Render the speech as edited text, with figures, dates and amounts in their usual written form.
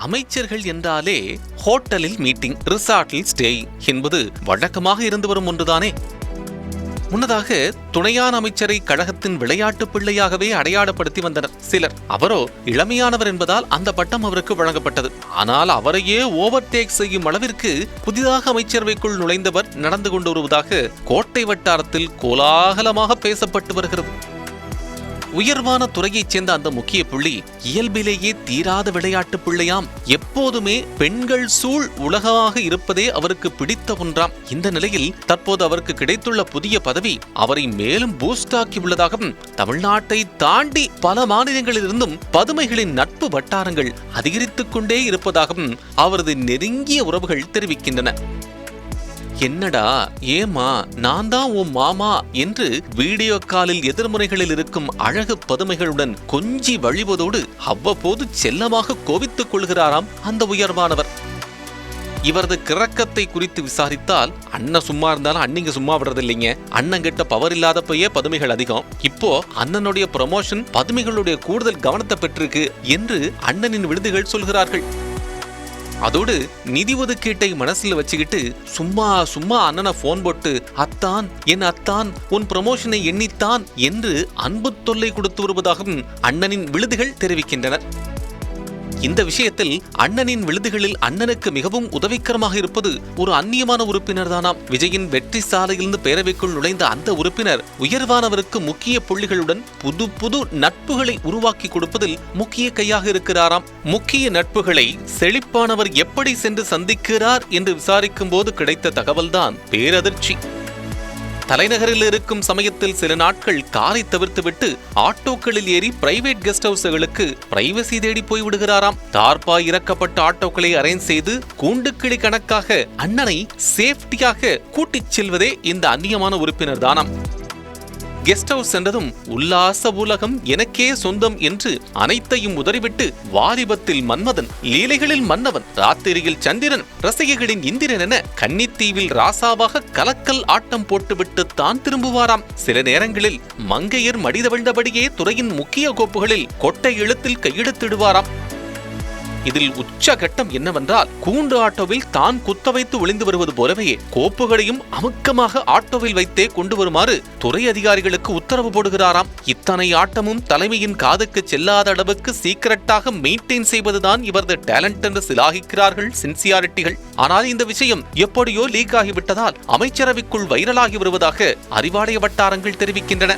அமைச்சர்கள் என்றாலே ஹோட்டலில் மீட்டிங், ரிசார்ட்டில் ஸ்டே என்பது வழக்கமாக இருந்து வரும் ஒன்றுதானே. முன்னதாக துணையான அமைச்சரை கழகத்தின் விளையாட்டு பிள்ளையாகவே அடையாளப்படுத்தி வந்தனர் சிலர். அவரோ இளமையானவர் என்பதால் அந்த பட்டம் அவருக்கு வழங்கப்பட்டது. ஆனால் அவரையே ஓவர்டேக் செய்யும் அளவிற்கு புதிதாக அமைச்சரவைக்குள் நுழைந்தவர் நடந்து கொண்டு வருவதாக கோட்டை வட்டாரத்தில் கோலாகலமாக பேசப்பட்டு வருகிறது. உயர்வான துறையைச் சேர்ந்த அந்த முக்கிய புள்ளி இயல்பிலேயே தீராத விளையாட்டு பிள்ளையாம். எப்போதுமே பெண்கள் சூழ் உலகமாக இருப்பதே அவருக்கு பிடித்த ஒன்றாம். இந்த நிலையில் தற்போது அவருக்கு கிடைத்துள்ள புதிய பதவி அவரை மேலும் பூஸ்டாக்கி உள்ளதாகவும், தமிழ்நாட்டை தாண்டி பல மாநிலங்களிலிருந்தும் பதுமைகளின் நட்பு வட்டாரங்கள் அதிகரித்துக் கொண்டே இருப்பதாகவும் அவரது நெருங்கிய உறவுகள் தெரிவிக்கின்றன. என்னடா, ஏமா, நான் தான் உன் மாமா என்று வீடியோ காலில் எதிர்முனைகளில் இருக்கும் அழகு பதுமைகளுடன் கொஞ்சி வழிவதோடு அவ்வப்போது செல்லமாக கோபித்துக் கொள்கிறாராம் அந்த உயர்வானவர். இவரது கிறக்கத்தை குறித்து விசாரித்தால், அண்ணன் சும்மா இருந்தாலும் அண்ணிங்க சும்மா விடுறதில்லைங்க, அண்ணன் கிட்ட பவர் இல்லாதப்பயே பதுமைகள் அதிகம், இப்போ அண்ணனுடைய ப்ரமோஷன் பதுமைகளுடைய கூடுதல் கவனத்தை பெற்றிருக்கு என்று அண்ணனின் விருதுகள் சொல்கிறார்கள். அதோடு நிதி ஒதுக்கீட்டை மனசுல வச்சுக்கிட்டு சும்மா சும்மா அண்ணனை போன் போட்டு அத்தான் என் அத்தான் உன் ப்ரமோஷனை எண்ணித்தான் என்று அன்பு தொல்லை கொடுத்து வருவதாகவும் அண்ணனின் விழுதுகள் தெரிவிக்கின்றனர். இந்த விஷயத்தில் அண்ணனின் விழுதுகளில் அண்ணனுக்கு மிகவும் உதவிகரமாக இருப்பது ஒரு அந்நியமான உறுப்பினர் தானாம். விஜயின் வெற்றி சாலையிலிருந்து பேரவைக்குள் நுழைந்த அந்த உறுப்பினர் உயர்வானவருக்கு முக்கிய புள்ளிகளுடன் புது புது நட்புகளை உருவாக்கி கொடுப்பதில் முக்கிய கையாக இருக்கிறாராம். முக்கிய நட்புகளை செழிப்பானவர் எப்படி சென்று சந்திக்கிறார் என்று விசாரிக்கும் போது கிடைத்த தகவல்தான் பேரதிர்ச்சி. தலைநகரில் இருக்கும் சமயத்தில் சில நாட்கள் காரை தவிர்த்துவிட்டு ஆட்டோக்களில் ஏறி பிரைவேட் கெஸ்ட் ஹவுஸ்களுக்கு பிரைவசி தேடி போய்விடுகிறாராம். தார்பாய் இறக்கப்பட்ட ஆட்டோக்களை அரேஞ்ச் செய்து கூண்டுக்கிளி கணக்காக அண்ணனை சேஃப்டியாக கூட்டிச் செல்வதே இந்த அந்நியமான உறுப்பினர் தானாம். கெஸ்ட் ஹவுஸ் சென்றதும் உல்லாச உலகம் எனக்கே சொந்தம் என்று அனைத்தையும் உதறிவிட்டு வாலிபத்தில் மன்மதன், லீலைகளில் மன்னவன், ராத்திரியில் சந்திரன், ரசிகைகளின் இந்திரன் என கன்னித்தீவில் ராசாவாக கலக்கல் ஆட்டம் போட்டுவிட்டு தான் திரும்புவாராம். சில நேரங்களில் மங்கையர் மடிதவிழ்ந்தபடியே துறையின் முக்கிய கோப்புகளில் கொட்டை எழுத்தில் கையெழுத்திடுவாராம். இதில் உச்சகட்டம் என்னவென்றால், கூண்டு ஆட்டோவில் தான் குத்த வைத்து ஒளிந்து வருவது போலவே கோப்புகளையும் அமுக்கமாக ஆட்டோவில் வைத்தே கொண்டு வருமாறு துறை அதிகாரிகளுக்கு உத்தரவு போடுகிறாராம். இத்தனை ஆட்டமும் தலைமையின் காதுக்கு செல்லாத அளவுக்கு சீக்கிரட்டாக மெயின்டைன் செய்வதுதான் இவரது டேலண்ட் என்று சிலாகிக்கிறார்கள் சின்சியாரிட்டிகள். ஆனால் இந்த விஷயம் எப்படியோ லீக் ஆகிவிட்டதால் அமைச்சரவைக்குள் வைரலாகி வருவதாக அறிவாலய வட்டாரங்கள் தெரிவிக்கின்றன.